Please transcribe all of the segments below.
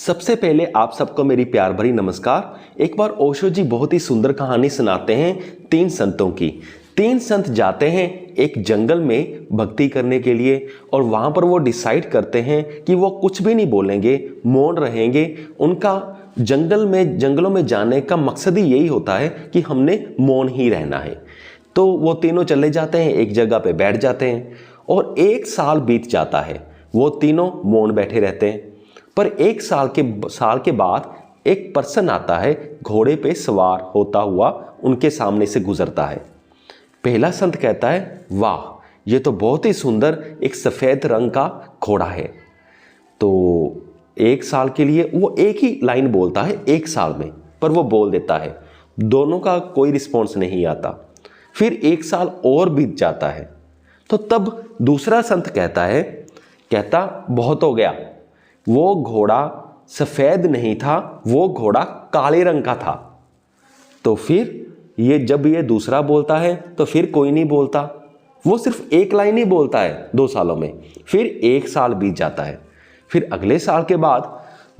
सबसे पहले आप सबको मेरी प्यार भरी नमस्कार। एक बार ओशो जी बहुत ही सुंदर कहानी सुनाते हैं तीन संतों की। तीन संत जाते हैं एक जंगल में भक्ति करने के लिए और वहां पर वो डिसाइड करते हैं कि वो कुछ भी नहीं बोलेंगे, मौन रहेंगे। उनका जंगलों में जाने का मकसद ही यही होता है कि हमने मौन ही रहना है। तो वो तीनों चले जाते हैं, एक जगह पे बैठ जाते हैं और 1 साल बीत जाता है। वो तीनों मौन बैठे रहते हैं। पर 1 साल के बाद एक पर्सन आता है, घोड़े पे सवार होता हुआ उनके सामने से गुजरता है। पहला संत कहता है, वाह, ये तो बहुत ही सुंदर एक सफ़ेद रंग का घोड़ा है। तो 1 साल के लिए वो एक ही लाइन बोलता है 1 साल में, पर वो बोल देता है। दोनों का कोई रिस्पॉन्स नहीं आता। फिर 1 साल और बीत जाता है। तो तब दूसरा संत कहता बहुत हो गया। वो घोड़ा सफ़ेद नहीं था, वो घोड़ा काले रंग का था। तो फिर जब ये दूसरा बोलता है तो फिर कोई नहीं बोलता। वो सिर्फ एक लाइन ही बोलता है 2 सालों में। फिर 1 साल बीत जाता है। फिर अगले साल के बाद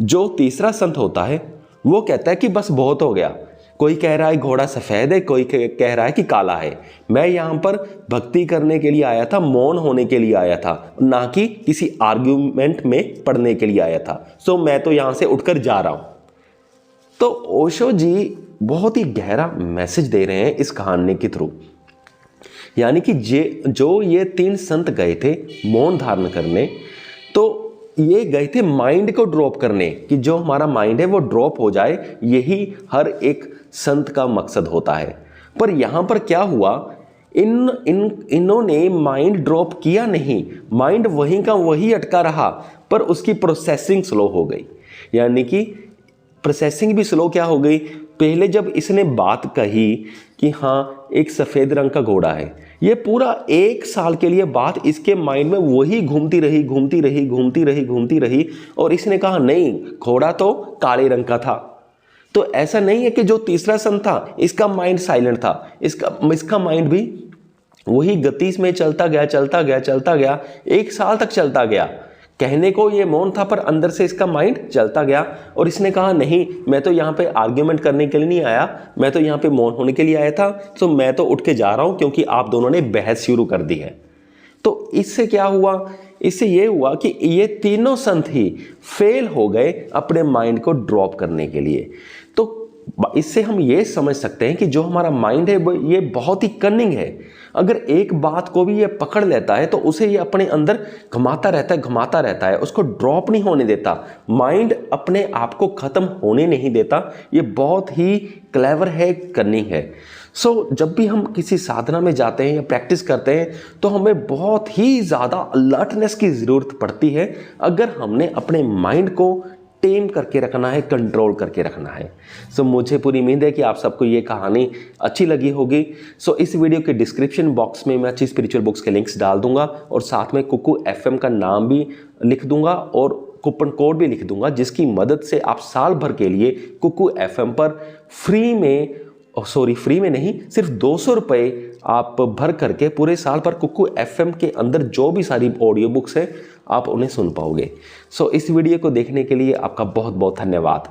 जो तीसरा संत होता है वो कहता है कि बस बहुत हो गया। कोई कह रहा है घोड़ा सफ़ेद है, कोई कह रहा है कि काला है। मैं यहाँ पर भक्ति करने के लिए आया था, मौन होने के लिए आया था, ना कि किसी आर्ग्यूमेंट में पढ़ने के लिए आया था। सो मैं तो यहाँ से उठकर जा रहा हूँ। तो ओशो जी बहुत ही गहरा मैसेज दे रहे हैं इस कहानी के थ्रू। यानी कि जो ये 3 संत गए थे मौन धारण करने, तो ये गए थे माइंड को ड्रॉप करने, कि जो हमारा माइंड है वो ड्रॉप हो जाए। यही हर एक संत का मकसद होता है। पर यहाँ पर क्या हुआ, इन्होंने माइंड ड्रॉप किया नहीं, माइंड वहीं का वहीं अटका रहा, पर उसकी प्रोसेसिंग स्लो हो गई। यानी कि प्रोसेसिंग भी स्लो क्या हो गई, पहले जब इसने बात कही कि हाँ एक सफ़ेद रंग का घोड़ा है, ये पूरा 1 साल के लिए बात इसके माइंड में वही घूमती रही और इसने कहा नहीं, घोड़ा तो काले रंग का था। तो ऐसा नहीं है कि जो तीसरा संत था इसका माइंड साइलेंट था, इसका माइंड भी वही गति में चलता गया 1 साल तक चलता गया। कहने को ये मौन था पर अंदर से इसका माइंड चलता गया और इसने कहा नहीं, मैं तो यहाँ पे आर्ग्यूमेंट करने के लिए नहीं आया, मैं तो यहाँ पे मौन होने के लिए आया था। तो मैं तो उठ के जा रहा हूँ क्योंकि आप दोनों ने बहस शुरू कर दी है। तो इससे क्या हुआ, इससे ये हुआ कि ये तीनों संत ही फेल हो गए अपने माइंड को ड्रॉप करने के लिए। तो इससे हम ये समझ सकते हैं कि जो हमारा माइंड है वो ये बहुत ही कनिंग है। अगर एक बात को भी ये पकड़ लेता है तो उसे ये अपने अंदर घुमाता रहता है, उसको ड्रॉप नहीं होने देता। माइंड अपने आप को ख़त्म होने नहीं देता। ये बहुत ही क्लेवर है, कनिंग है। सो जब भी हम किसी साधना में जाते हैं या प्रैक्टिस करते हैं तो हमें बहुत ही ज़्यादा अलर्टनेस की ज़रूरत पड़ती है अगर हमने अपने माइंड को टेम करके रखना है, कंट्रोल करके रखना है। सो मुझे पूरी उम्मीद है कि आप सबको ये कहानी अच्छी लगी होगी। सो इस वीडियो के डिस्क्रिप्शन बॉक्स में मैं अच्छी स्पिरिचुअल बुक्स के लिंक्स डाल दूंगा और साथ में कुकू एफएम का नाम भी लिख दूंगा और कूपन कोड भी लिख दूंगा, जिसकी मदद से आप साल भर के लिए कुकू एफएम पर फ्री में नहीं, सिर्फ 200 रुपये आप भर करके पूरे साल पर कुकू एफएम के अंदर जो भी सारी ऑडियो बुक्स है आप उन्हें सुन पाओगे। सो इस वीडियो को देखने के लिए आपका बहुत बहुत धन्यवाद।